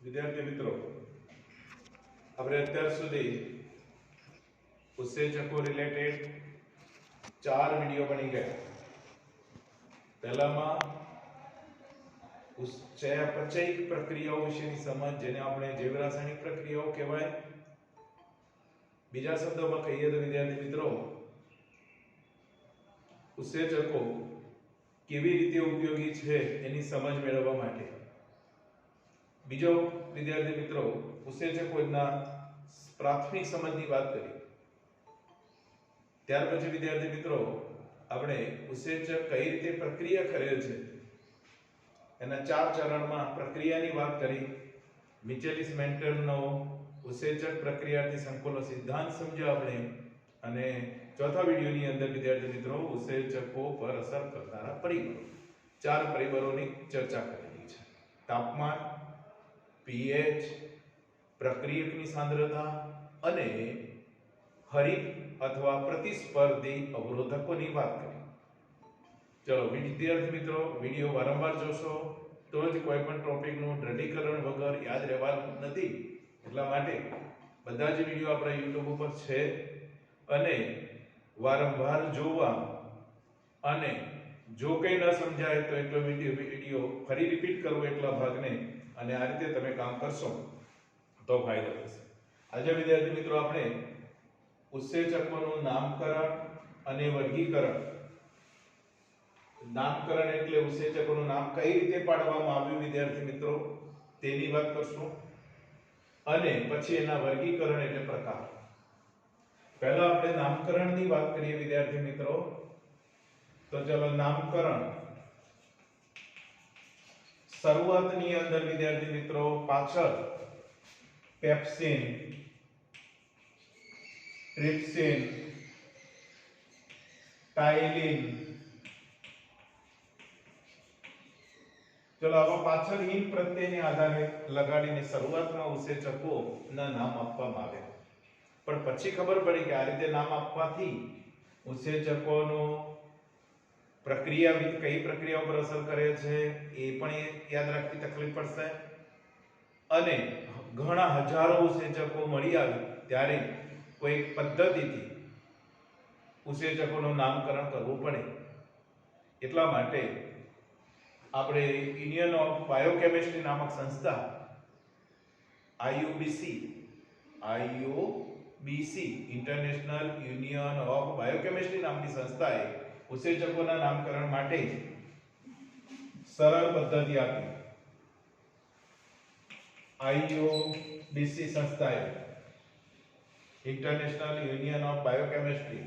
વિદ્યાર્થી મિત્રો, આપણે અત્યાર સુધી ઉત્સેચકો રિલેટેડ 4 વિડિયો બની ગયા. પહેલામાં ચયાપચયિક પ્રક્રિયાઓ વિશેની સમજ, જેને આપણે જૈવરાસાયણિક પ્રક્રિયાઓ કહેવાય. બીજા શબ્દોમાં કહીએ તો વિદ્યાર્થી મિત્રો, ઉત્સેચકો કેવી રીતે ઉપયોગી છે એની સમજ મેળવવા માટે. બીજો વિદ્યાર્થી મિત્રો, ઉત્સેચકોના પ્રાથમિક સમજની વાત કરી. ત્યાર પછી વિદ્યાર્થી મિત્રો, આપણે ઉત્સેચક કઈ રીતે પ્રક્રિયા કરે છે એના 4 ચરણમાં પ્રક્રિયાની વાત કરી. મિચેલિસ મેન્ટનનો ઉત્સેચક પ્રક્રિયાથી સંકુલનો સિદ્ધાંત સમજ્યો આપણે. અને ચોથા વિડિયોની અંદર વિદ્યાર્થી મિત્રો, ઉત્સેચકો પર અસર કરનારા પરિબળો, 4 પરિબળોની ચર્ચા કરેલી છે. તાપમાન, pH, પ્રક્રિયકની સાંદ્રતા અને હરીફ અથવા પ્રતિસ્પર્ધી અવરોધકોની વાત કરી. ચલો વિદ્યાર્થી મિત્રો, વિડિયો વારંવાર જોશો તો જ કોઈ પણ ટોપિકનું દ્રઢીકરણ વગર યાદ રહેવાનું નથી. એટલા માટે બધા જ વિડિયો આપણા YouTube ઉપર છે અને વારંવાર જોવા, અને જો કંઈ ન સમજાય તો એટલો વિડિયો ફરી રિપીટ કરવો એટલા ભાગને, અને આ રીતે તમે કામ કરશો તો ફાયદો થશે. આજે વિદ્યાર્થી મિત્રો, આપણે ઉત્સેચકોનું નામકરણ અને વર્ગીકરણ. નામકરણ એટલે ઉત્સેચકોનું નામ કઈ રીતે પાડવામાં આવ્યું વિદ્યાર્થી મિત્રો, તેની વાત કરશું. અને પછી એના વર્ગીકરણ એટલે પ્રકાર. પહેલા આપણે નામકરણની વાત કરીએ વિદ્યાર્થી મિત્રો. તો ચલો નામકરણ. શરૂઆતની અંદર વિદ્યાર્થી મિત્રો, પાછળ પેપ્સિન, ટ્રિપ્સિન, ટાઇલિન, ચલો આવા પાછળ હિન પ્રત્યયને આધારે લગાડીને શરૂઆતમાં ઉત્સેચકોના નામ આપવામાં આવ્યા. પણ પછી ખબર પડી કે આ રીતે નામ આપવાથી ઉત્સેચકોનો પ્રક્રિયા કઈ પ્રક્રિયા પર અસર કરે છે એ પણ યાદ રાખવી તકલીફ પડશે. અને ઘણા હજારો ઉત્સેચકો મળી આવે ત્યારે કોઈ પદ્ધતિથી ઉત્સેચકોનું નામકરણ કરવું પડે. એટલા માટે આપણે યુનિયન ઓફ બાયોકેમિસ્ટ્રી નામક સંસ્થા, IUBC international union of biochemistry નામની સંસ્થાએ ઉત્સેચકોના નામકરણ માટે સરળ પદ્ધતિ આપી. IUBC સંસ્થાએ, ઇન્ટરનેશનલ યુનિયન ઓફ બાયોકેમિસ્ટ્રી.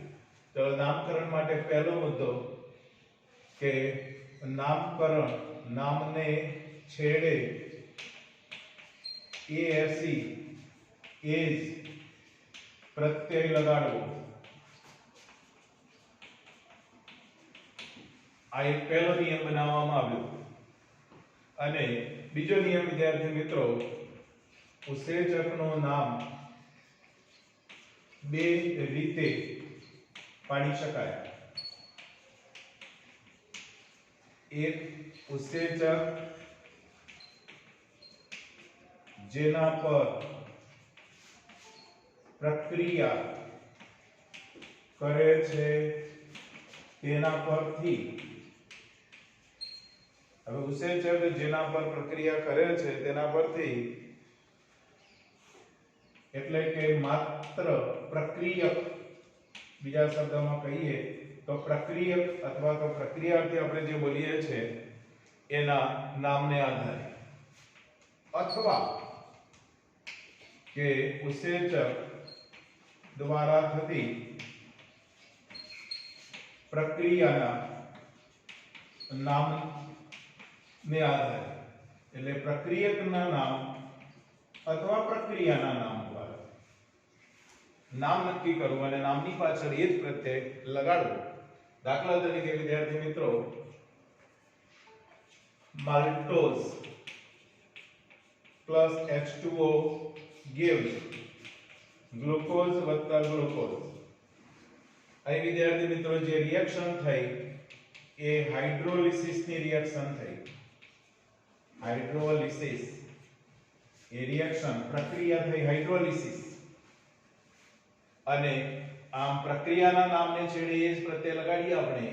તો નામકરણ માટે પહેલો મુદ્દો કે નામકરણ, નામને છેડે ASE એજ પ્રત્યય લગાડવો. આ એક પહેલો નિયમ બનાવવામાં આવ્યો. અને બીજો નિયમ વિદ્યાર્થી મિત્રો, ઉત્સેચકનું નામ બે રીતે પાડી શકાય. એક ઉત્સેચક જેના પર પ્રક્રિયા કરે છે તેના પરથી. હવે ઉત્સેચક જેના પર પ્રક્રિયા કરે છે તેના પરથી એટલે કે માત્ર પ્રક્રિયક, બીજા શબ્દમાં કહીએ તો પ્રક્રિયક અથવા તો પ્રક્રિયાર્થી આપણે જે બોલીએ છીએ એના નામને આધારે, અથવા કે ઉત્સેચક દ્વારા થતી પ્રક્રિયાના નામને આધારે, એટલે પ્રક્રિયકના નામ અથવા પ્રક્રિયાના નામ દ્વારા નામ નક્કી કરવું અને નામની પાછળ એ જ પ્રત્યય લગાડવો. દાખલા તરીકે વિદ્યાર્થી મિત્રો, maltose plus H2O gives glucose વત્તા ગ્લુકોઝ. અહીં વિદ્યાર્થી મિત્રો જે રિએક્શન થઈ એ હાઇડ્રોલિસિસ ની રિએક્શન થઈ. હાઇડ્રોલિસિસ એ રિએક્શન પ્રક્રિયા થઈ હાઇડ્રોલિસિસ, અને આમ પ્રક્રિયાના નામને છેડે એ જ પ્રત્યય લગાડીએ આપણે,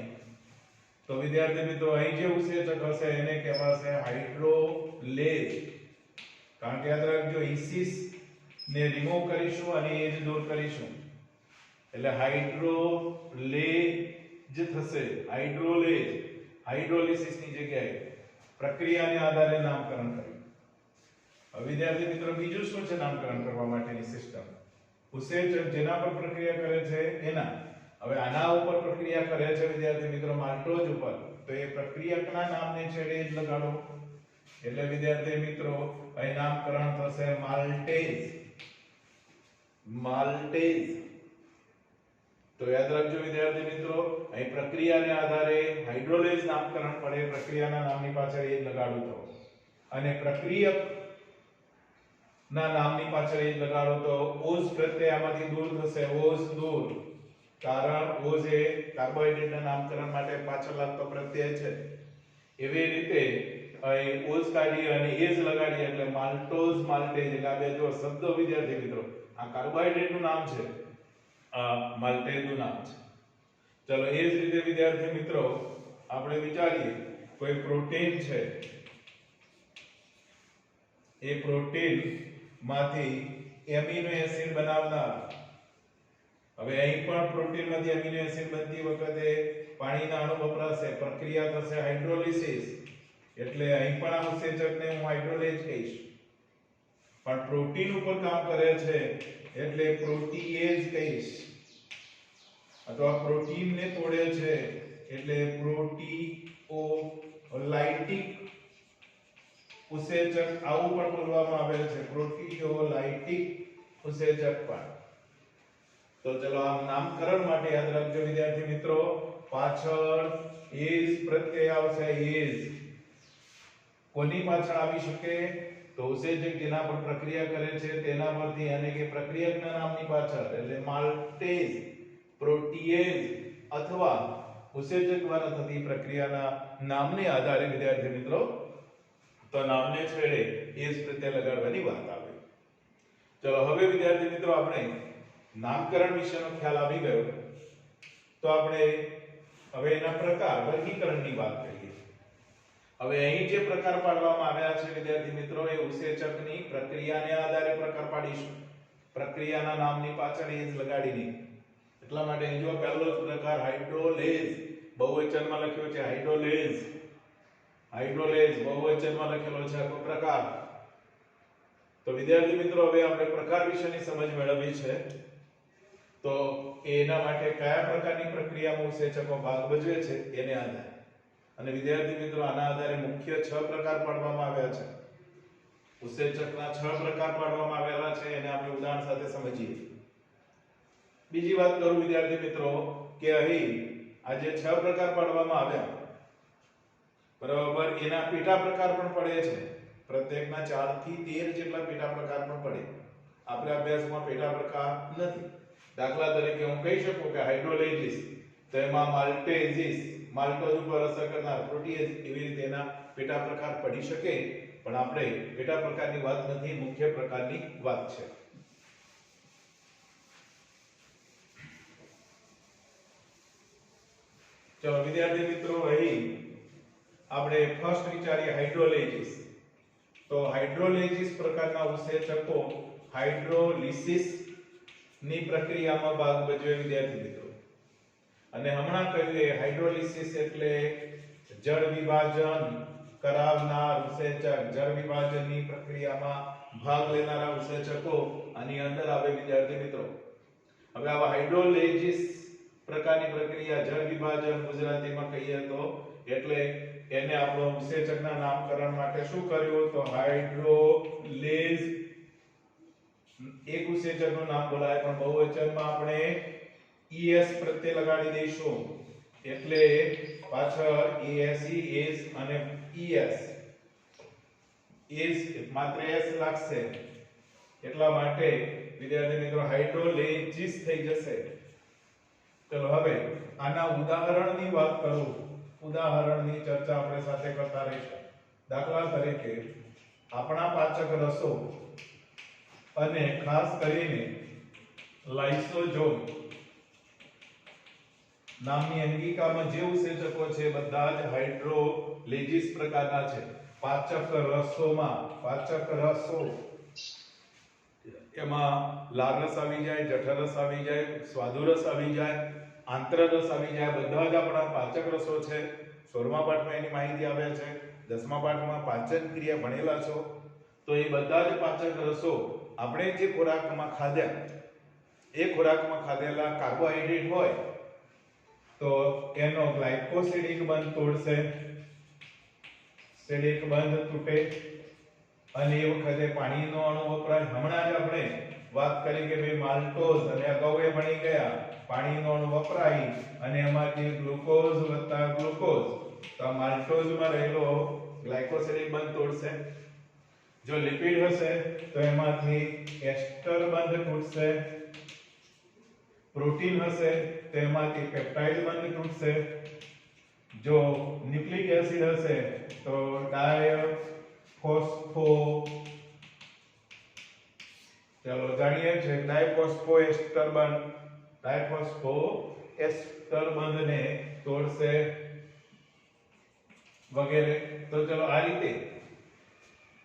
તો વિદ્યાર્થી મિત્રો અહીં જે ઉત્સેચક હશે એને કહેવાશે હાઇડ્રોલેઝ. કારણ કે યાદ રાખજો, ઇસિસ ને રિમૂવ કરીશું અને એ જ દૂર કરીશું એટલે હાઇડ્રોલેઝ થશે. હાઇડ્રોલેઝ હાઇડ્રોલિસિસ ની જગ્યાએ પ્રક્રિયાને આધારે નામકરણ કર્યું. હવે વિદ્યાર્થી મિત્રો બીજું શું છે નામકરણ કરવા માટેની સિસ્ટમ? ઉત્સેચક જેના પર પ્રક્રિયા કરે છે એના. હવે આના ઉપર પ્રક્રિયા કરે છે વિદ્યાર્થી મિત્રો માલ્ટોઝ ઉપર, તો એ પ્રક્રિયકના નામને છેડે જ લગાડો એટલે વિદ્યાર્થી મિત્રો અહીં નામકરણ થશે માલ્ટેઝ. માલ્ટેઝ. તો યાદ રાખજો વિદ્યાર્થી મિત્રો, અહીં પ્રક્રિયાને આધારે હાઇડ્રોલેઝ નામકરણ પડે, પ્રક્રિયાના નામની પાછળ એ જ લગાડો તો, અને પ્રક્રિયક ના નામની પાછળ એ જ લગાડો તો ઓઝ પ્રત્યય આમાંથી દૂર થશે. ઓઝ દૂર, કારણ ઓઝ એ કાર્બોહાઈડ્રેટના નામકરણ માટે પાછળ લાગતો પ્રત્યય છે. એવી રીતે અહીં ઓઝ કાઢી અને એજ લગાડી એટલે માલ્ટોઝ માલ્ટેઝ. એટલે આ બે જો શબ્દો વિદ્યાર્થી મિત્રો, આ કાર્બોહાઈડ્રેટનું નામ છે, આ માલ્ટેઝનું નામ છે. ચલો એ જ રીતે વિદ્યાર્થી મિત્રો આપણે વિચારીએ કોઈ પ્રોટીન છે, એ પ્રોટીન માંથી એમિનો એસિડ બનાવનાર. હવે અહીં પણ પ્રોટીન માંથી એમિનો એસિડ બનતી વખતે પાણીના અણુ વપરાશે, પ્રક્રિયા થશે હાઇડ્રોલિસિસ, એટલે અહીં પણ આ ઉત્સેચકને હું હાઇડ્રોલેઝ કહીશ. પણ પ્રોટીન ઉપર કામ કરે છે એટલે પ્રોટીએઝ કહીશ, અથવા પ્રોટીનને તોડે છે એટલે પ્રોટીઓલાઇટિક ઉત્સેચક આવું પણ બોલવામાં આવે છે, પ્રોટીઓલાઇટિક ઉત્સેચક પણ. તો ચલો આમ નામકરણ માટે યાદ રાખજો વિદ્યાર્થી મિત્રો, પાછળ એઝ પ્રત્યય આવશે. એઝ કોની પાછળ આવી શકે? તો ઉત્સેચક જેના પર પ્રક્રિયા કરે છે તેના પરથી, અને કે પ્રક્રિયકના નામની પાછળ, એટલે માલ્ટેઝ, પ્રોટીએઝ અથવા ઉત્સેચક દ્વારા થતી પ્રક્રિયાના નામને આધારે વિદ્યાર્થી મિત્રો તો નામને છેડે એઝ પ્રત્યય લગાડવાની વાત આવે. ચલો હવે વિદ્યાર્થી મિત્રો આપણે નામકરણ વિશેનો ખ્યાલ આવી ગયો, તો આપણે હવે એના પ્રકાર વર્ગીકરણની વાત કરીએ. હવે અહીં જે પ્રકાર પાડવામાં આવ્યા છે વિદ્યાર્થી મિત્રો, એ ઉત્સેચકની પ્રક્રિયાને આધારે પ્રકાર પાડીશું, પ્રક્રિયાના નામની પાછળ એઝ લગાડીને. એટલા માટે અહીં જો પહેલો જ પ્રકાર હાઇડ્રોલેઝ, બહુવચનમાં લખ્યો છે હાઇડ્રોલેઝ. હાઇડ્રોલેઝ બહુવચનમાં લખેલો છે આખો પ્રકાર. તો વિદ્યાર્થી મિત્રો હવે આપણે પ્રકાર વિશેની સમજ મેળવવી છે, તો એના માટે કયા પ્રકારની પ્રક્રિયામાં ઉત્સેચકો ભાગ ભજવે છે એને આધારે. અને વિદ્યાર્થી મિત્રો આના આધારે મુખ્ય 6 પ્રકાર પાડવામાં આવ્યા છે. ઉત્સેચકના 6 પ્રકાર પાડવામાં આવેલા છે, એને આપણે ઉદાહરણ સાથે સમજીએ. બીજી વાત કરું વિદ્યાર્થી મિત્રો કે અહીં આ જે 6 પ્રકાર પાડવામાં આવ્યા બરાબર, એના પેટા પ્રકાર પણ પડે છે. પ્રત્યેકના 4 થી 13 જેટલા પેટા પ્રકાર પણ પડે. આપણે અભ્યાસમાં પેટા પ્રકાર નથી. દાખલા તરીકે હું કહી શકું કે હાઇડ્રોલેઝિસ, તો એમાં માલ્ટેઝિસ, માલ્ટોઝ ઉપર અસર કરનાર, પ્રોટીએઝ, એવી રીતે એના પેટા પ્રકાર પડી શકે. પણ આપણે પેટા પ્રકારની વાત નથી, મુખ્ય પ્રકારની વાત છે. ચલો વિદ્યાર્થી મિત્રો અહીં આપણે ફર્સ્ટ વિચારીએ હાઇડ્રોલેઝિસ. તો હાઇડ્રોલેઝિસ પ્રકારના ઉત્સેચકો હાઇડ્રોલિસિસ ની પ્રક્રિયામાં ભાગ ભજવે વિદ્યાર્થી મિત્રો. અને હમણાં કહ્યું હાઇડ્રોલિસિસ એટલે જળ વિભાજન કરાવનાર ઉત્સેચક, જળ વિભાજનની પ્રક્રિયામાં ભાગ લેનારા ઉત્સેચકો આની અંદર આવે વિદ્યાર્થી મિત્રો. હવે આવા હાઇડ્રોલેઝિસ પ્રકારની પ્રક્રિયા, જળ વિભાજન ગુજરાતીમાં કહીએ તો, એટલે એને આપણો ઉત્સેચકના નામકરણ માટે શું કર્યું? તો હાઇડ્રોલેઝ એક ઉત્સેચકનું નામ બોલાય, પણ બહુવચનમાં આપણે es પ્રત્યય લગાડી દઈશું, એટલે પાછળ ase, es અને es, es માત્ર s લાગશે. એટલા માટે વિદ્યાર્થી મિત્રો હાઇડ્રોલેઝિસ થઈ જશે. ચલો હવે આના ઉદાહરણની વાત કરું, ઉદાહરણની ચર્ચા આપણે સાથે કરતા રહીશું. દાખલા તરીકે આપણા પાચક રસો અને ખાસ કરીને લાઇસોઝોમ નામની અંગિકામાં જે ઉસેચકો છે બધા જ હાઇડ્રોલેજીસ પ્રકારના છે. પાચક રસો એમાં લાળરસ આવી જાય, જઠરરસ આવી જાય, સ્વાદુરસ આવી જાય, આંતરરસ આવી જાય. બધા જ આપણા પાચક રસો છે. 16મા પાઠમાં એની માહિતી આવે છે. 10મા પાઠમાં પાચન ક્રિયા ભણેલા છો. તો એ બધા જ પાચક રસો આપણે જે ખોરાકમાં ખાધા એ ખોરાકમાં ખાધેલા કાર્બોહાઈડ્રેટ હોય તો એનો ગ્લાયકોસિડિક બંધ તોડશે, સિડિક બંધ તૂટે અને એ વખતે પાણીનો અણુ વપરાય. હમણાં જ આપણે વાત કરી કે ભાઈ માલ્ટોઝ અને અગાઉ એ ભણી ગયા પાણીનો અણુ વપરાય અને એમાંથી ગ્લુકોઝ વત્તા ગ્લુકોઝ તો માલ્ટોઝમાં રહેલો ગ્લાયકોસિડિક બંધ તોડશે. જો લિપિડ હશે તો એમાંથી એસ્ટર બંધ તૂટશે. પ્રોટીન હશે તો એમાંથી પેપ્ટાઇડ બંધ તૂટશે. જો ન્યુક્લિક એસિડ હશે તો ડાયફોસ્ફો ચલો જાણીએ છે ડાયફોસ્ફો એસ્ટર બંધને તોડશે વગેરે. તો ચલો આ રીતે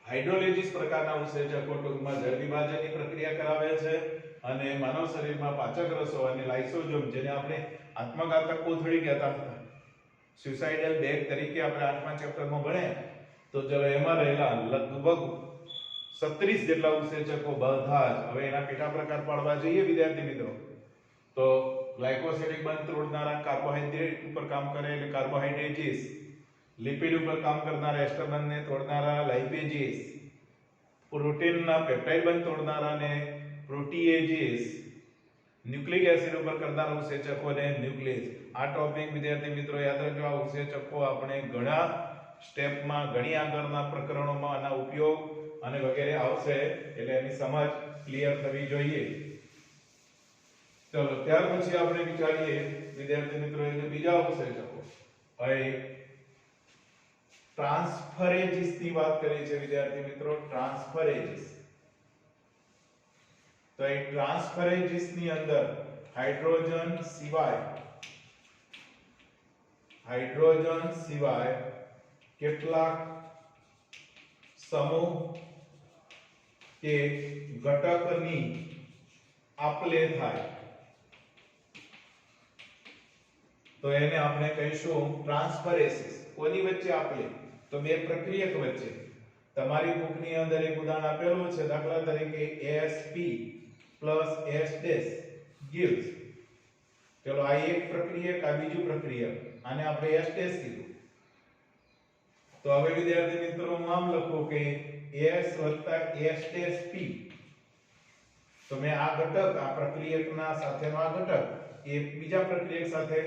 હાઇડ્રોલેજીસ પ્રકારના ઉસેચકો ટૂંકમાં જળ વિભાજનની પ્રક્રિયા કરાવે છે અને માનવ શરીરમાં પાચક રસો અને લાઇસોઝોમ જેને આપણે આત્મઘાતક કોથળી કહેતા હતા, સુસાઇડલ બેગ તરીકે આપણે 8મા ચેપ્ટરમાં ભણ્યા. તો ચલો એમાં રહેલા લગભગ 36 જેટલા ઉસેચકો બધા જ હવે એના પેટા પ્રકાર પાડવા જોઈએ વિદ્યાર્થી મિત્રો. તો ગ્લાયકોસિડિક બંધ તોડનારા કાર્બોહાઈડ્રેટ ઉપર કામ કરે એટલે કાર્બોહાઈડ્રેટીસ, લિપિડ ઉપર કામ કરનારા એસ્ટર બંધને તોડનારા લાઇપેજીસ, પ્રોટીનના પેપ્ટાઇડ બંધ તોડનારાને પ્રોટીએજીસ, ન્યુક્લિક એસિડ ઉપર કરનારા ઉસેચકોને ન્યુક્લિયસ. આ ટોપિક વિદ્યાર્થી મિત્રો યાદ રાખજો. આ ઉસેચકો આપણે ઘણા સ્ટેપમાં ઘણી આગળના પ્રકરણોમાં આના ઉપયોગ અને વગેરે આવશે એટલે એની સમજ ક્લિયર થવી જોઈએ. ચલો ત્યાર પછી આપણે વિચારીએ વિદ્યાર્થી મિત્રો એટલે બીજા ઉસેચકો. હવે ટ્રાન્સફરેજીસ ની વાત કરી છે વિદ્યાર્થી મિત્રો. ટ્રાન્સફરેજીસ તો એ ટ્રાન્સફરેજીસ ની અંદર હાઇડ્રોજન સિવાય કેટલાક સમૂહ કે ઘટકની આપલે થાય તો એને આપણે કહીશું ટ્રાન્સફરેસિસ. કોની વચ્ચે આપલે? તો બે પ્રક્રિયક વચ્ચે. તમારી બુકની અંદર એક ઉદાહરણ આપેલું છે, દાખલા તરીકે Sp + S' gives. ચલો આ એક પ્રક્રિયક, આ બીજું પ્રક્રિયક, આને આપણે S' કીધું. તો હવે વિદ્યાર્થી મિત્રો નામ લખો કે S + S'(P). તો મેં આ ઘટક આ પ્રક્રિયકના સાથેનો આ ઘટક એ બીજા પ્રક્રિયક સાથે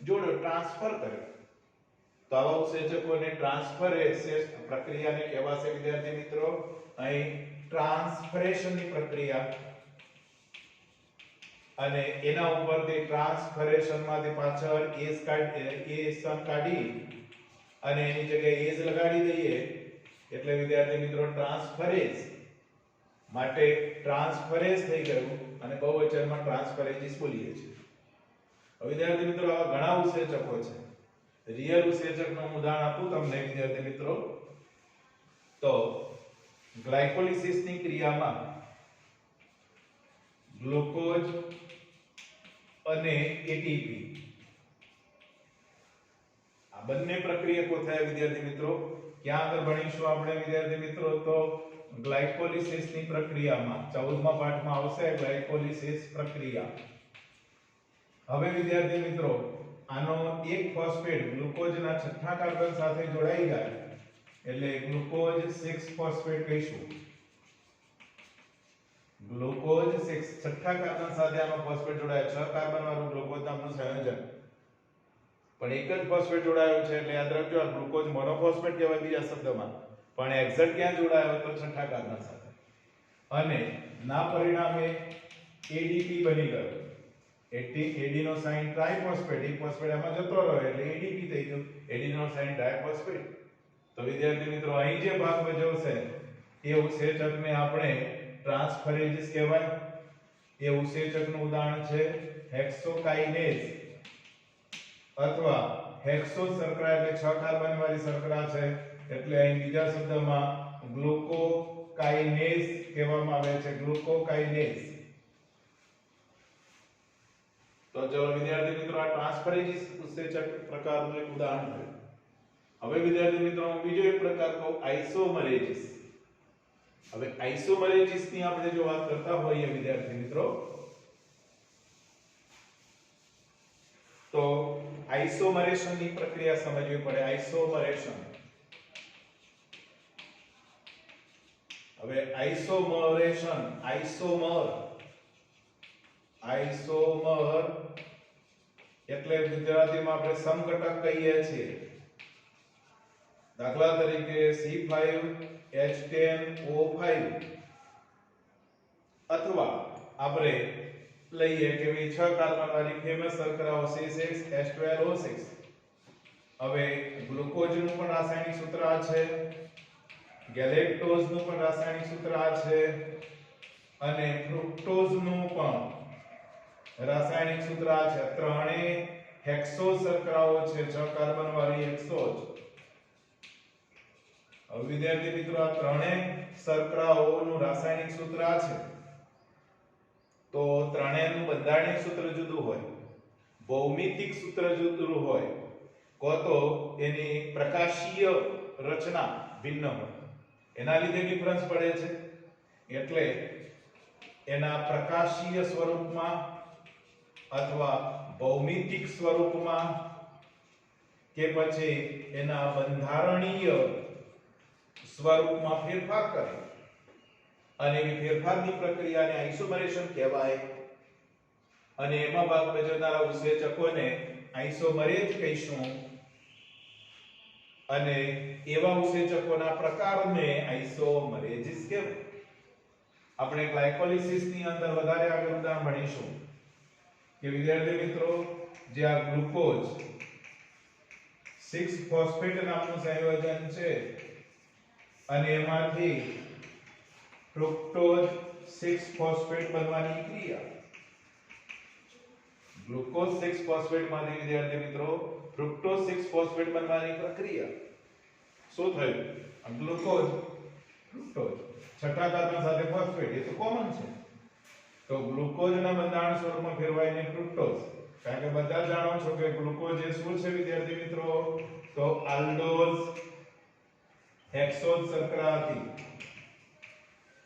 જોડો, ટ્રાન્સફર કર્યો. તો આવા ઉસેચકોને ટ્રાન્સફરેસિસ પ્રક્રિયાને કહેવાશે વિદ્યાર્થી મિત્રો. અહીં ટ્રાન્સફરેશનની પ્રક્રિયા અને એના ઉપરથી ટ્રાન્સફરેશનમાંથી પાછળ એસ કાઢી અને એની જગ્યાએ એજ લગાડી દઈએ એટલે વિદ્યાર્થી મિત્રો ટ્રાન્સફરેસ માટે ટ્રાન્સફરેસ થઈ ગયું અને બહુવચનમાં ટ્રાન્સફરેજીસ બોલીએ છીએ. વિદ્યાર્થી મિત્રો આવા ઘણા ઉસેચકો છે. રિયલ ઉસેચકનું ઉદાહરણ આપું તમને વિદ્યાર્થી મિત્રો તો ગ્લાયકોલિસિસની ક્રિયામાં ગ્લુકોઝ અને એટીપી આ બંને પ્રક્રિયકો થયા વિદ્યાર્થી મિત્રો. ક્યાં આગળ ભણીશું આપણે વિદ્યાર્થી મિત્રો? તો ગ્લાયકોલિસિસની પ્રક્રિયામાં 14મા પાઠમાં આવશે ગ્લાયકોલિસિસ પ્રક્રિયા. હવે વિદ્યાર્થી મિત્રો આનો એક ફોસ્ફેટ ગ્લુકોઝના છઠ્ઠા કાર્બન સાથે જોડાઈ જાય એટલે ગ્લુકોઝ 6 ફોસ્ફેટ કહીશું. ગ્લુકોઝ 6 છઠ્ઠા કાર્બન સાથે આનો ફોસ્ફેટ જોડાય, 6 કાર્બન વાળું ગ્લુકોઝ નામનું સંયોજન. પણ એક જ ફોસ્ફેટ જોડાયો છે એટલે યાદ રાખજો આ ગ્લુકોઝ મોનોફોસ્ફેટ કહેવાય બીજા શબ્દમાં. પણ એક્ઝેક્ટ ક્યાં જોડાયો તો છઠ્ઠા કાર્બન સાથે. અને ના પરિણામે એડીપી બની ગયો. એડી નો સાઇન ટ્રાઇફોસ્ફેટ, એક ફોસ્ફેટ આમાં જતો રહ્યો એટલે એડીપી થઈ ગયું. એડી નો સાઇન ડાયફોસ્ફેટ. તો વિદ્યાર્થી મિત્રો અહીં જે ભાગ ભજવશે એ ઉત્સેચકને આપણે ટ્રાન્સફરેઝિસ કહેવાય. એ ઉત્સેચકનું ઉદાહરણ છે હેક્સોકાઇનેઝ અથવા હેક્સો શર્કરા, એટલે 6 કાર્બન વાળી શર્કરા છે એટલે અહીં બીજા શબ્દમાં ગ્લુકોકાઇનેઝ કહેવામાં આવે છે. ગ્લુકોકાઇનેઝ. તો ચલો વિદ્યાર્થી મિત્રો, આ ટ્રાન્સફરેઝિસ ઉત્સેચક પ્રકારનું એક ઉદાહરણ છે. હવે વિદ્યાર્થી મિત્રો હું બીજો એક પ્રકાર કહું, આઇસોમરેઝિસ. હવે આઇસોમરેઝિસ ની આપણે જો વાત કરતા હોઈએ વિદ્યાર્થી મિત્રો, તો આઇસોમરેશન ની પ્રક્રિયા સમજવી પડે. આઇસોમરેશન. હવે આઇસોમરેશન, આઇસોમર એટલે ગુજરાતીમાં આપણે સમઘટક કહીએ છીએ. દાખલા તરીકે C5H10O5 અથવા આપણે લઈએ કે ભાઈ 6 કાર્બન વાળી ફેમસ શર્કરાઓ C6H12O6. હવે ગ્લુકોઝ નું પણ રાસાયણિક સૂત્ર આ છે, ગેલેક્ટોઝ નું પણ રાસાયણિક સૂત્ર આ છે અને ફ્રુક્ટોઝ નું પણ રાસાયણિક સૂત્ર આ છે. ત્રણેય હેક્સો શર્કરાઓ છે, 6 કાર્બન વાળી હેક્સોઝ. હવે વિદ્યાર્થી મિત્રો, આ ત્રણેય શર્કરાઓનું રાસાયણિક સૂત્ર આ છે. તો ત્રણેયનું બંધારણીય સૂત્ર જુદું હોય, ભૌમિતિક સૂત્ર જુદું હોય, કો તો એની પ્રકાશીય રચના ભિન્ન હોય. એના લીધે ડિફરન્સ પડે છે. એટલે એના પ્રકાશીય સ્વરૂપમાં અથવા ભૌમિતિક સ્વરૂપમાં કે પછી એના બંધારણીય સ્વરૂપમાં ફેરફાર કરે અને એ ફેરફારની પ્રક્રિયાને આઇસોમરેશન કહેવાય. અને એમાં ભાગ ભજવનારા ઉત્સેચકોને આઇસોમરેઝ કહીશું અને એવા ઉત્સેચકોના પ્રકારને આઇસોમરેઝિસ કહેવાય. આપણે ગ્લાયકોલિસિસ ની અંદર વધારે આગળ ઉદાહરણ ભણીશું કે વિદ્યાર્થી મિત્રો, જે આ ગ્લુકોઝ 6 ફોસ્ફેટ નામનું સંયોજન છે અને એમાંથી ફ્રુક્ટોઝ 6 ફોસ્ફેટ બનવાની ક્રિયા. ગ્લુકોઝ 6 ફોસ્ફેટ માંથી વિદ્યાર્થી મિત્રો ફ્રુક્ટોઝ 6 ફોસ્ફેટ બનવાની પ્રક્રિયા. શું થયું? આ ગ્લુકોઝ, ફ્રુક્ટોઝ, છઠ્ઠા કાર્બન સાથે ફોસ્ફેટ, એ તો કોમન છે. તો ગ્લુકોઝના બંધારણ સ્વરૂપમાં ફેરવાઈને ફ્રુક્ટોઝ. કારણ કે બધા જાણો છો કે ગ્લુકોઝ એ શું છે વિદ્યાર્થી મિત્રો? તો આલ્ડોઝ હેક્સોઝ શર્કરા હતી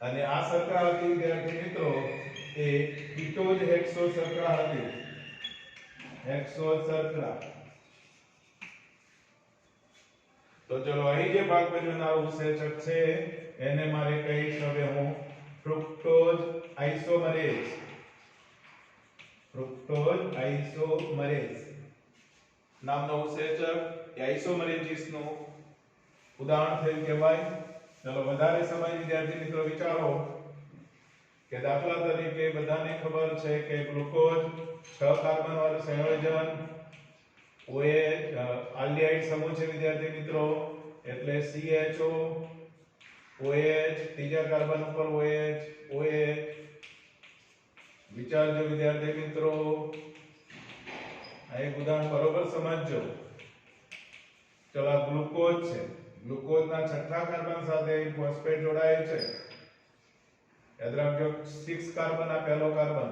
અને આ શર્કરા હતી વિદ્યાર્થી મિત્રો એ કીટોઝ હેક્સોઝ શર્કરા હતી. હેક્સોઝ શર્કરા. તો ચલો અહીં જે ભાગ ભજવનાર ઉત્સેચક છે એને મારે કહીશ હવે હું ફ્રુક્ટોઝ આઇસોમરેઝ. ફ્રુક્ટોઝ આઇસોમરેઝ નામનો ઉત્સેચક એ આઇસોમરેઝિસ નું ઉદાહરણ થયું કહેવાય. ચલો વધારે સમય વિદ્યાર્થી મિત્રો વિચારો કે દાખલા તરીકે બધાને ખબર છે કે ગ્લુકોઝ 6 કાર્બન વાળું સંયોજન OH આલ્ડિહાઇડ સમૂહ છે વિદ્યાર્થી મિત્રો, એટલે CHO OH, ત્રીજા કાર્બન ઉપર OH. વિચારજો વિદ્યાર્થી મિત્રો, આ એક ઉદાહરણ બરોબર સમજજો. ચલો આ ગ્લુકોઝ છે, ગ્લુકોઝના છઠ્ઠા કાર્બન સાથે ફોસ્ફેટ જોડાયેલ છે. યાદ રાખજો 6 કાર્બન આ પહેલો કાર્બન.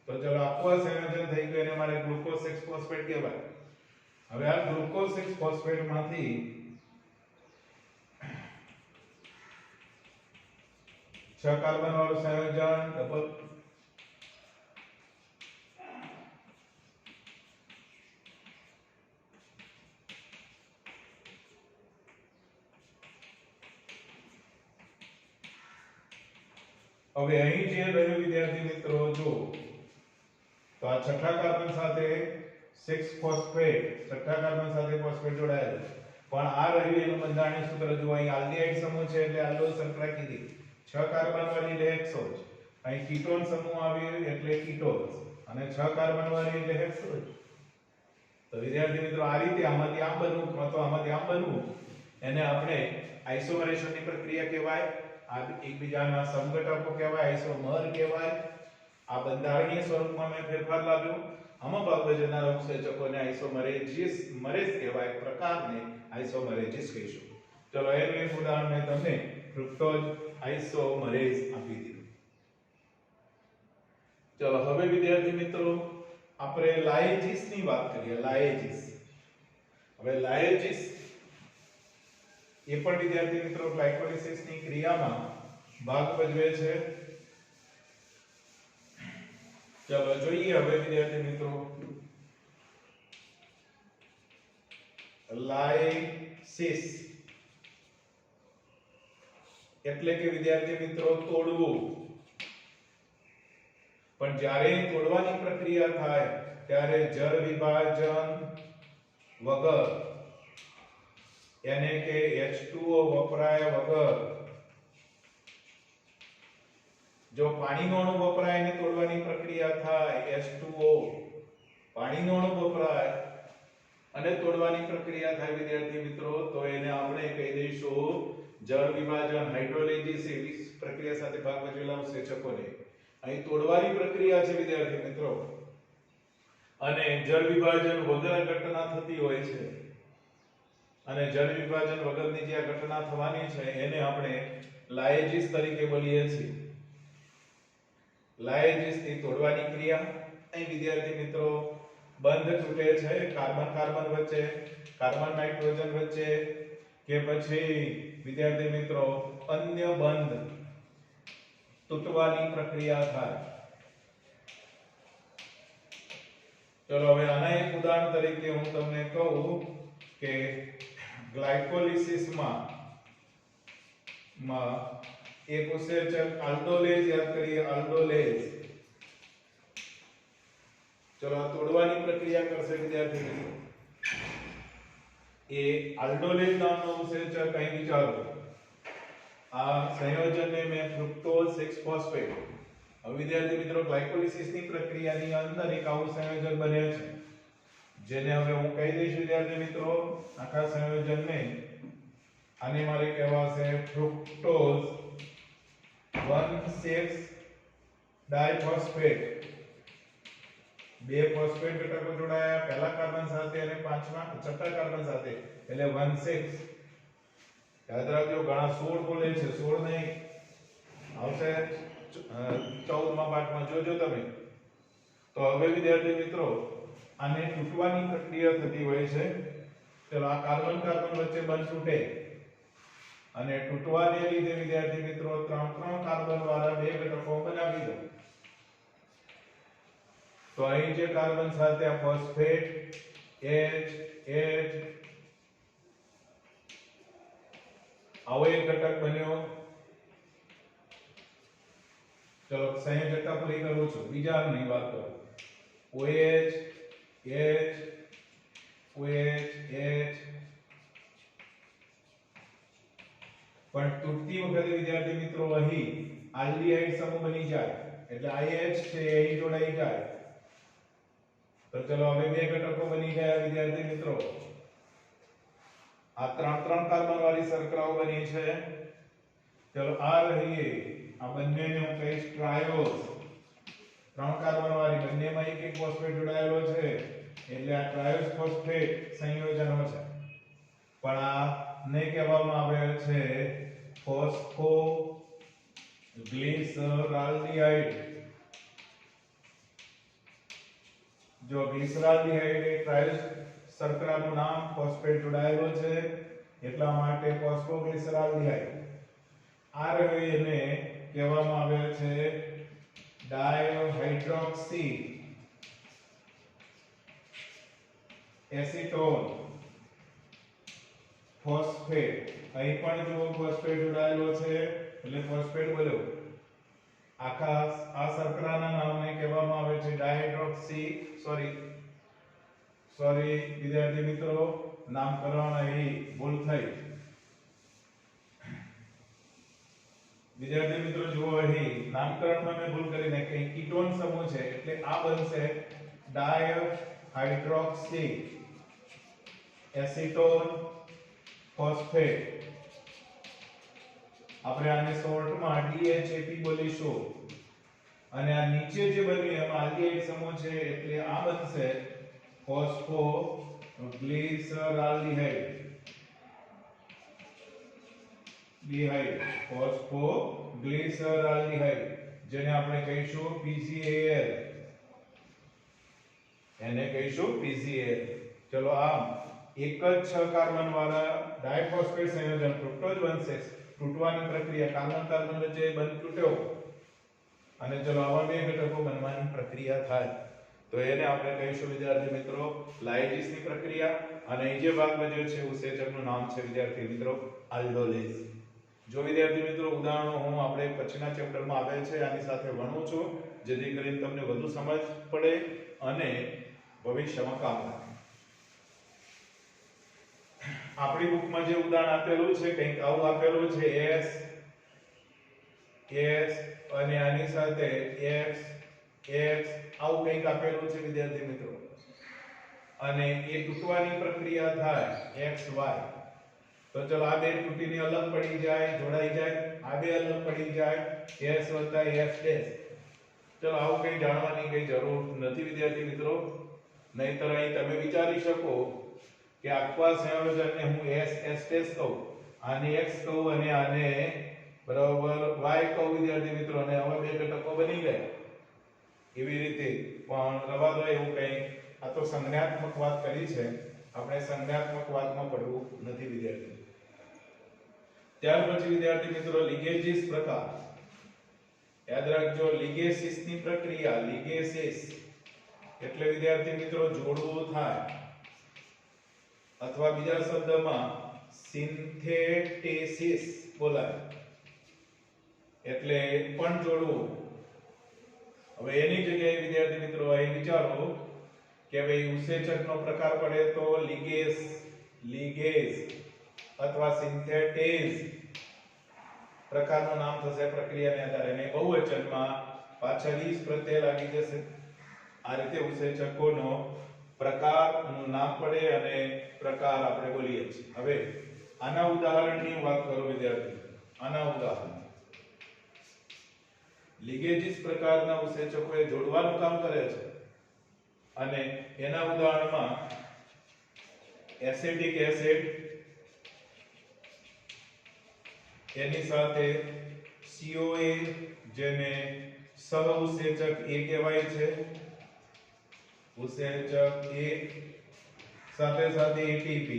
તો ચલો આખું સંયોજન થઈ ગયું એને મારે ગ્લુકોઝ 6 ફોસ્ફેટ કહેવાય. હવે આ ગ્લુકોઝ 6 ફોસ્ફેટ માંથી 6 કાર્બન વાળું સંયોજન ડબલ હવે અહીં જે રહ્યું વિદ્યાર્થી મિત્રો જો તો આ છઠ્ઠા કાર્બન સાથે 6 ફોસ્ફેટ, છઠ્ઠા કાર્બન સાથે ફોસ્ફેટ જોડાયેલ, પણ આ રહ્યું એનું બંધારણીય સૂત્ર જો અહીં આલ્ડિહાઇડ સમૂહ છે એટલે આલ્ડોઝ શર્કરા કીધી, 6 કાર્બન વાળી એટલે હેક્સોઝ, અહીં કીટોન સમૂહ આવ્યો એટલે કીટોઝ અને 6 કાર્બન વાળી એટલે હેક્સોઝ. તો વિદ્યાર્થી મિત્રો આ રીતે આમાંથી આમ બનવું અથવા આમાંથી આમ બનવું એને આપણે આઇસોમરેશનની પ્રક્રિયા કહેવાય. આ એકબીજાના સમઘટકો કહેવાય, આઈસોમર કહેવાય. આ બંધારણીય સ્વરૂપમાં મેં ફેરફાર લાવ્યો. આમાં ભાગ ભજવનારા ઉત્સેચકોને આઈસોમરેઝિસ કહેવાય, પ્રકારને આઈસોમરેઝિસ કહીશું. ચલો એનું એક ઉદાહરણ મેં તમને ફ્રુક્ટોઝ આઈસોમરેઝ આપી દીધું. ચલો હવે વિદ્યાર્થી મિત્રો આપણે લાએજીસ ની વાત કરીએ. લાએજીસ, હવે લાએજીસ એ પણ વિદ્યાર્થી મિત્રો ગ્લાયકોલિસિસ ની ક્રિયામાં ભાગ ભજવે છે. ચલો જોઈએ હવે વિદ્યાર્થી મિત્રો લાયસિસ એટલે કે વિદ્યાર્થી મિત્રો તોડવું. પણ જ્યારે તોડવાની પ્રક્રિયા થાય ત્યારે જળ વિભાજન વગર, એને કે H2O વપરાય વગર, જો પાણીનો અણુ વપરાય ને તોડવાની પ્રક્રિયા થાય, H2O પાણીનો અણુ વપરાય અને તોડવાની પ્રક્રિયા થાય વિદ્યાર્થી મિત્રો, તો એને આપણે કહી દઈશું જળ વિભાજન, હાઇડ્રોલિસિસ એવી પ્રક્રિયા સાથે ભાગ ભજવેલા ઉત્સેચકોને. અહીં તોડવાની પ્રક્રિયા છે વિદ્યાર્થી મિત્રો, અને જળ વિભાજન વગર ઘટના થતી હોય છે, અને જળ વિભાજન વગરની જે ઘટના થવાની છે એને આપણે લાએજીસ તરીકે બોલીએ છીએ. લાએજીસ ની તોડવાની ક્રિયા. અહીં વિદ્યાર્થી મિત્રો બંધ તૂટે છે કાર્બન કાર્બન વચ્ચે, કાર્બન નાઇટ્રોજન વચ્ચે, કે પછી વિદ્યાર્થી મિત્રો અન્ય બંધ તૂટવાની પ્રક્રિયા થાય. ચલો હવે આના એક ઉદાહરણ તરીકે હું તમને કહું કે ગ્લાયકોલિસિસમાં એક ઉત્સેચક આલ્ડોલેઝ યાદ કરીએ. આલ્ડોલેઝ ચલો તોડવાની પ્રક્રિયા કરશે વિદ્યાર્થી મિત્રો. એ આલ્ડોલેઝ નામનો ઉત્સેચક અહીં વિચારો. આ સંયોજનને મેં ફ્રુક્ટોઝ 6 ફોસ્ફેટ. હવે વિદ્યાર્થી મિત્રો ગ્લાયકોલિસિસની પ્રક્રિયાની અંદર એક આવું સંયોજન બને છે, જેને હવે હું કહી દઈશ વિદ્યાર્થી મિત્રો આખા સંયોજનને, આને મારે કહેવાશે ફ્રુક્ટોઝ 1,6 ડાયફોસ્ફેટ. બે ફોસ્ફેટ ઘટકો જોડાયા પહેલા કાર્બન સાથે અને છઠ્ઠા કાર્બન સાથે, એટલે 1,6. યાદ રાખજો ઘણા 16 બોલે છે, 16 નહીં, આવશે 14માં પાઠમાં જોજો તમે. તો હવે વિદ્યાર્થી મિત્રો આને તૂટવાની પ્રક્રિયા થતી હોય છે. ચલો આ કાર્બન કાર્બન વચ્ચે બંધ તૂટે અને તૂટવાને લીધે વિદ્યાર્થી મિત્રો 3 કાર્બન વાળા બે ઘટકો બનાવી દો. તો અહીં જે કાર્બન સાથે આ ફોસ્ફેટ H આવો એક ઘટક બન્યો. ચલો સંયોજકતા પૂરી કરું છું, બીજા ની વાત કરું. OH H OH H. પણ તૂટતી વખતે વિદ્યાર્થી મિત્રો અહીં આલ્ડીહાઇડ સમૂહ બની જાય, એટલે IH છે એ જોડાઈ જાય. તો ચલો હવે બે ઘટકો બની ગયા વિદ્યાર્થી મિત્રો. આ 3 કાર્બન વાળી શર્કરાઓ બની છે. ચલો આ રહી, આ બંનેને હું કહીશ ટ્રાયોઝ. 3 કાર્બન વાળી બંનેમાં એક ફોસ્ફેટ જોડાયેલો છે, એટલે આ ટ્રાયોઝ ફોસ્ફેટ સંયોજનો છે. પણ આ ને કહેવામાં આવે છે ફોસ્ફોગ્લિસરાલ્ડિહાઇડ. જો ગ્લિસરાલ્ડિહાઇડ એ ટ્રાયોઝ શર્કરાનું નામ, ફોસ્ફેટ જોડાયેલો છે એટલા માટે ફોસ્ફોગ્લિસરાલ્ડિહાઇડ. આ રહ્યો એને કહેવામાં આવે છે ડાયહાઇડ્રોક્સી એસિટોન ફોસ્ફેટ. અહીં પણ જો ફોસ્ફેટ જોડાયેલો છે એટલે ફોસ્ફેટ બોલ્યો. આખા આ શર્કરાના નામને કહેવામાં આવે છે ડાયહાઇડ્રોક્સી સોરી વિદ્યાર્થી મિત્રો નામકરણ અહીં ભૂલ થઈ. વિદ્યાર્થી મિત્રો જુઓ અહીં નામકરણમાં મેં ભૂલ કરી નાખી. કીટોન સમૂહ છે એટલે આ બનશે ડાયહાઇડ્રોક્સી એસિટોન ફોસ્ફેટ. આપણે આને શોર્ટમાં DHAP બોલીશું અને આ નીચે જે બન્યું એમાં આલ્ડીહાઇડ સમૂહ છે એટલે આ બનશે ફોસ્ફોગ્લિસરાલ્ડિહાઇડ જેને આપણે કહીશું PgAl, એને કહીશું PgAl. ચલો આમ એક જ 6 કાર્બન વાળા ડાયફોસ્ફેટ સંયોજન ફ્રુક્ટોઝ બનશે. તૂટવાની પ્રક્રિયા કાર્બન કાર્બન વચ્ચે બંધ તૂટ્યો અને ચલો આવા બે ઘટકો બનવાની પ્રક્રિયા થાય તો એને આપણે કહીશું વિદ્યાર્થી મિત્રો લાઇઝિસની પ્રક્રિયા. અને અહીં જે ભાગ બન્યો છે ઉત્સેચકનું નામ છે વિદ્યાર્થી મિત્રો આલ્ડોલેઝ. જો વિદ્યાર્થી મિત્રો ઉદાહરણો હું આપણે પછીના ચેપ્ટરમાં આવેલ છે આની સાથે ભણું છું જેથી કરીને તમને વધુ સમજ પડે અને ભવિષ્યમાં કામ લાગે. આપણી બુકમાં જે ઉદાહરણ આપેલું છે કંઈક આવું આપેલું છે S અને આની સાથે X આવું કંઈક આપેલું છે વિદ્યાર્થી મિત્રો અને એ તૂટવાની પ્રક્રિયા થાય XY. તો ચલો આ બે તૂટીને અલગ પડી જાય, જોડાઈ જાય, આ બે અલગ પડી જાય S + S'. ચલો આવું કંઈ જાણવાની કઈ જરૂર નથી વિદ્યાર્થી મિત્રો. નહીતર અહીં તમે વિચારી શકો કે આખા સંયોજનને હું S કહું, આને X કહું અને આને બરાબર Y કહું વિદ્યાર્થી મિત્રો અને હવે બે ઘટકો બની ગયા એવી રીતે. પણ રવા દો એવું કંઈ, આ તો સંજ્ઞાત્મક વાત કરી છે, આપણે સંજ્ઞાત્મક વાતમાં પડવું નથી વિદ્યાર્થી. ત્યાર પછી વિદ્યાર્થી મિત્રો લિગેસિસ પ્રકાર. યાદ રાખજો લિગેસિસની પ્રક્રિયા, લિગેસિસ એટલે વિદ્યાર્થી મિત્રો જોડવું થાય અથવા બીજા શબ્દમાં સિન્થેટેસિસ બોલાય એટલે પણ જોડવું. હવે એની જગ્યાએ વિદ્યાર્થી મિત્રો અહીં વિચારો કે ભાઈ ઉત્સેચકનો પ્રકાર પડે તો લિગેઝ અથવા સિન્થેટેઝ પ્રકારનું નામ થશે પ્રક્રિયાને આધારે અને બહુવચનમાં પાછળ ઈસ પ્રત્યય લાગી જશે. આ રીતે ઉત્સેચકોનો પ્રકારનું નામ પડે અને પ્રકાર આપણે બોલીએ છીએ. હવે આના ઉદાહરણની વાત કરો વિદ્યાર્થી. આના ઉદાહરણ લિગેજીસ પ્રકારના ઉત્સેચકો એ જોડવાનું કામ કરે છે અને એના ઉદાહરણમાં એસિટિક એસિડ એની સાથે COA જેને સહ ઉત્સેચક A કહેવાય છે, ઉત્સેચક A સાથે સાથે ATP.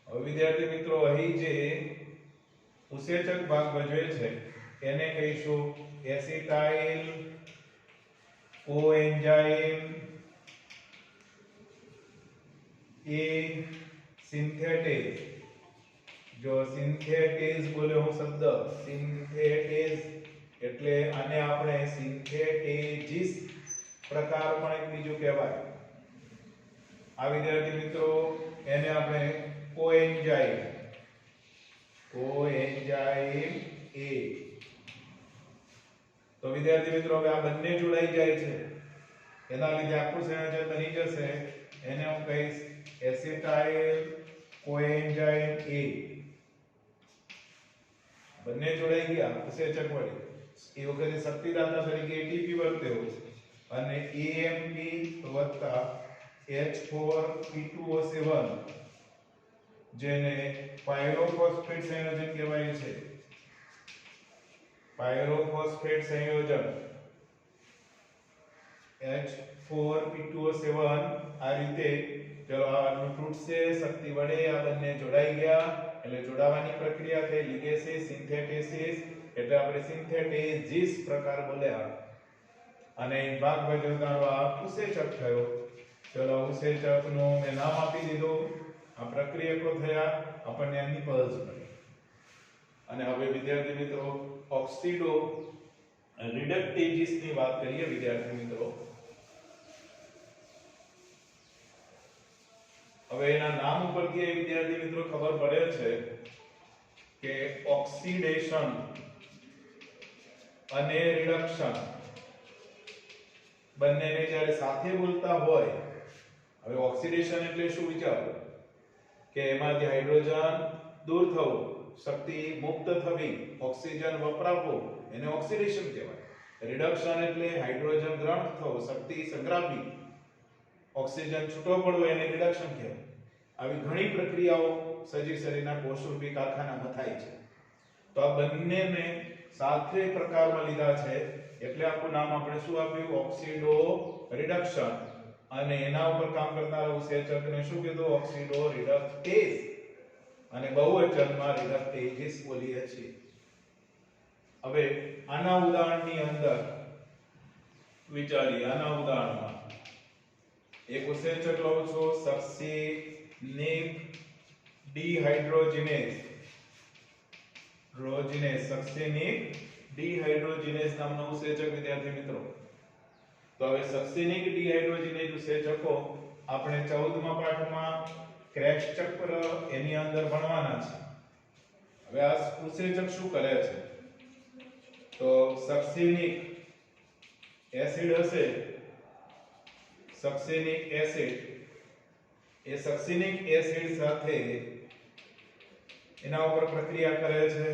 હવે વિદ્યાર્થી મિત્રો અહીં જે ઉત્સેચક ભાગ ભજવે છે એને કહીશું એસિટાઇલ કોએન્ઝાઇમ A સિન્થેટેઝ. જો સિન્થેટેઝ બોલ્યો હું શબ્દ સિન્થેટેઝ એટલે આને આપણે સિન્થેટેજીસ પ્રકાર પણ એક બીજું કહેવાય. આ વિદ્યાર્થી મિત્રો એને આપણે કોએન્ઝાઇમ A. તો વિદ્યાર્થી મિત્રો હવે આ બંને જોડાઈ જાય છે એના લીધે આખું સંયોજન બની જશે. એને હું કહીશ એસિટાઇલ કોએન્ઝાઇમ A. બંને જોડાઈ ગયા ઉત્સેચક વડે. એ વખતે શક્તિદાતા તરીકે ATP વર્ત્યો અને AMP વત્તા H4P2O7 જેને પાયરોફોસ્ફેટ સંયોજન કહેવાય છે. પાયરોફોસ્ફેટ સંયોજન H4P2O7 આ રીતે ચલો આનું તૂટશે શક્તિ વડે. આ બંને જોડાઈ ગયા એટલે જોડાવાની પ્રક્રિયા થઈ લિગેસિસ સિન્થેટેસિસ એટલે આપણે સિન્થેટેજીસ પ્રકાર બોલ્યા અને ભાગ ભજવનારો આ ઉત્સેચક થયો. ચલો ઉત્સેચકનું મેં નામ આપી દીધું. આ પ્રક્રિયકો થયા આપણને એની પલ્સ મળી. અને હવે વિદ્યાર્થી મિત્રો ઓક્સિડો રિડક્ટેજીસ ની વાત કરીએ વિદ્યાર્થી મિત્રો. હવે એના નામ ઉપરથી વિદ્યાર્થી મિત્રો ખબર પડે છે કે ઓક્સિડેશન અને રિડક્શન બંનેને જ્યારે સાથે બોલતા હોય. હવે ઓક્સિડેશન એટલે શું વિચારો કે એમાંથી હાઇડ્રોજન દૂર થવું શક્તિ મુક્ત થવી, ઓક્સિજન વપરાવો, એને ઓક્સિડેશન કહેવાય. રિડક્શન એટલે હાઇડ્રોજન ગ્રહણ થવો, શક્તિ સંગ્રહવી, ઓક્સિજન છૂટો પડવો, એને રિડક્શન કહેવાય. આવી ઘણી પ્રક્રિયાઓ સજીવ શરીરના કોષરૂપી કારખાનામાં થાય છે. તો આ બંનેને સાથે પ્રકારમાં લીધા છે એટલે આખું નામ આપણે શું આપ્યું? ઓક્સિડો રિડક્શન. અને એના ઉપર કામ કરનારા ઉત્સેચકને શું કીધું? ઓક્સિડો રિડક્ટેઝ. અને બહુવચનમાં રિડક્ટેઝિસ બોલીએ છીએ. હવે આના ઉદાહરણની અંદર વિચારીએ. આના ઉદાહરણમાં એક ઉત્સેચક લઉં છું, સક્સિનિક ડિહાઇડ્રોજિનેઝ. સક્સિનિક ડિહાઇડ્રોજિનેઝ નામનો ઉત્સેચક વિદ્યાર્થી મિત્રો. તો હવે સક્સિનિક ડિહાઇડ્રોજિનેઝ ઉત્સેચકો આપણે 14મા પાઠમાં ક્રેબ્સ ચક્ર એની અંદર ભણવાના છે. હવે આ ઉત્સેચક શું કરે છે? તો સક્સિનિક એસિડ હશે, સક્સિનિક એસિડ, એ સક્સિનિક એસિડ સાથે એના ઉપર પ્રક્રિયા કરે છે.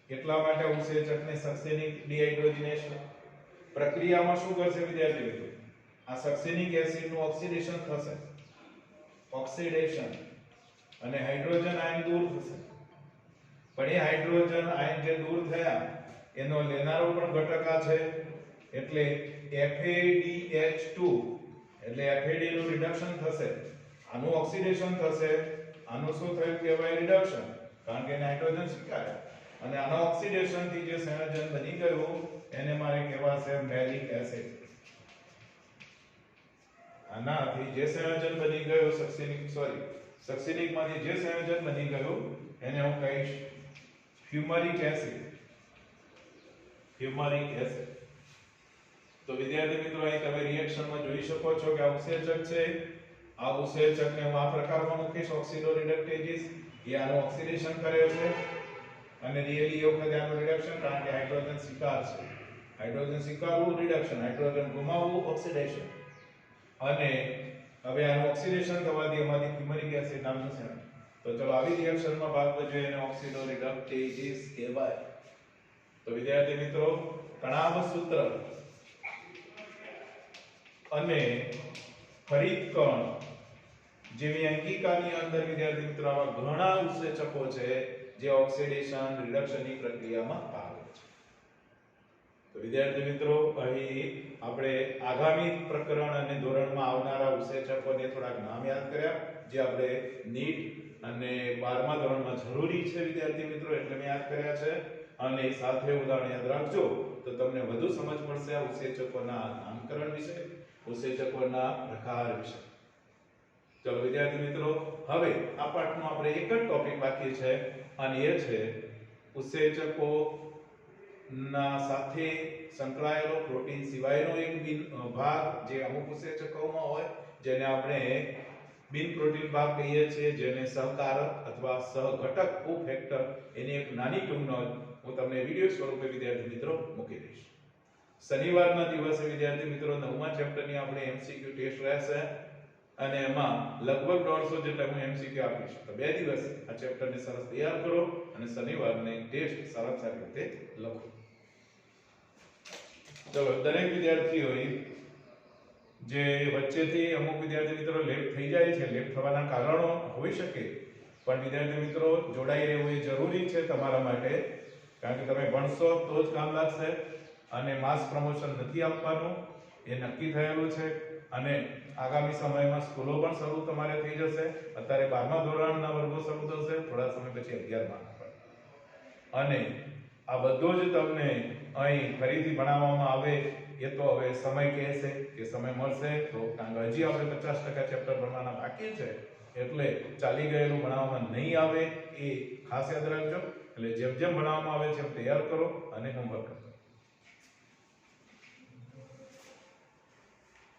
એટલા માટે ઉત્સેચકને સક્સિનિક ડિહાઇડ્રોજિનેઝ. પ્રક્રિયામાં શું કરશે વિદ્યાર્થી મિત્રો? આ સક્સિનિક એસિડનું ઓક્સિડેશન થશે, ઓક્સિડેશન, અને હાઇડ્રોજન આયન દૂર થશે. પણ એ હાઇડ્રોજન આયન જે દૂર થયા એનો લેનારો પણ ઘટક આ છે એટલે FADH2, એટલે FAD નું રિડક્શન થશે, આનું ઓક્સિડેશન થશે. આનું શું થયું કહેવાય? રિડક્શન, કારણ કે એને હાઇડ્રોજન સ્વીકાર્યા. અને આના ઓક્સિડેશન થી જે સંયોજન બની ગયું એને મારે કહેવાશે મેલિક એસિડ. આનાથી જે સંયોજન બની ગયું સક્સિનિક માંથી જે સંયોજન બની ગયું એને હું કહીશ ફ્યુમરિક એસિડ. ફ્યુમરિક એસિડ. તો વિદ્યાર્થી મિત્રો અહીં તમે રિએક્શનમાં જોઈ શકો છો કે આ ઉત્સેચક છે. આ ઉત્સેચકને હું આ પ્રકારમાં મૂકીશ, ઓક્સિડો રિડક્ટેઝિસ. એ આનું ઓક્સિડેશન કરે છે અને રિયલી એ વખતે આનું રિડક્શન, કારણ કે હાઇડ્રોજન સ્વીકારશે. હાઇડ્રોજન સ્વીકારવું રિડક્શન, હાઇડ્રોજન ગુમાવવું ઓક્સિડેશન. અને હવે આનું ઓક્સિડેશન થવાથી એમાંથી ફ્યુમરિક એસિડ નામનું છે. તો ચલો આવી રિએક્શનમાં ભાગ ભજવે એને ઓક્સિડો રિડક્ટેઝિસ કહેવાય. તો વિદ્યાર્થી મિત્રો કણાભ સૂત્ર અને ફરીદકણ જેવી અંકિકાની અંદર વિદ્યાર્થી મિત્રો આવા ઘણા ઉત્સેચકો છે જે ઓક્સિડેશન રિડક્શનની પ્રક્રિયામાં ભાગ લે છે. તો વિદ્યાર્થી મિત્રો અહીં આપણે આગામી પ્રકરણ અને ધોરણમાં આવનારા ઉત્સેચકોને થોડાક નામ યાદ કર્યા જે આપણે નીટ અને 12મા ધોરણમાં જરૂરી છે વિદ્યાર્થી મિત્રો, એટલે મેં યાદ કર્યા છે. અને સાથે ઉદાહરણ યાદ રાખજો તો તમને વધુ સમજ પડશે આ ઉત્સેચકોના નામકરણ વિશે, ઉત્સેચકોના પ્રકાર વિશે. ચલો વિદ્યાર્થી મિત્રો, હવે આ પાઠમાં આપણે એક જ ટોપિક બાકી છે અને એ છે ઉત્સેચકો ના સાથે સંકળાયેલો પ્રોટીન સિવાયનો એક ભાગ જે અમુક ઉત્સેચકોમાં હોય જેને આપણે બિન પ્રોટીન ભાગ કહીએ છીએ, જેને સહકારક અથવા સહઘટક કોફેક્ટર, એની એક નાની ટૂંકનોંધ હું તમને વિડિયો સ્વરૂપે વિદ્યાર્થી મિત્રો મૂકી દઈશ. શનિવારના દિવસે વિદ્યાર્થી મિત્રો 9મા ચેપ્ટરની આપણે MCQ ટેસ્ટ રહેશે અને એમાં લગભગ 150 જેટલા હું MCQ આપીશ. તો 2 દિવસ આ ચેપ્ટરને સરસ તૈયાર કરો અને શનિવારને ટેસ્ટ સારી રીતે લખો. ચલો દરેક વિદ્યાર્થીઓએ જે વચ્ચેથી અમુક વિદ્યાર્થી મિત્રો લેટ થઈ જાય છે, લેટ થવાના કારણો હોઈ શકે, પણ વિદ્યાર્થી મિત્રો જોડાઈ રહેવું એ જરૂરી છે તમારા માટે, કારણ કે તમે ભણશો તો જ કામ લાગશે. અને માસ પ્રમોશન નથી આપવાનું એ નક્કી થયેલું છે. અને આગામી સમયમાં સ્કૂલો પણ શરૂ તમારે થઈ જશે. અત્યારે 12મા ધોરણના વર્ગો શરૂ થશે, થોડા સમય પછી 11મા. અને આ બધું જ તમને અહીં ફરીથી ભણાવવામાં આવે એ તો હવે સમય કહેશે કે સમય મળશે તો, કારણ કે હજી આપણે 50% ચેપ્ટર ભણવાના બાકી છે એટલે ચાલી ગયેલું ભણાવવામાં નહીં આવે એ ખાસ યાદ રાખજો. એટલે જેમ જેમ ભણાવવામાં આવે છે એમ તૈયાર કરો અને હોમવર્ક કરો.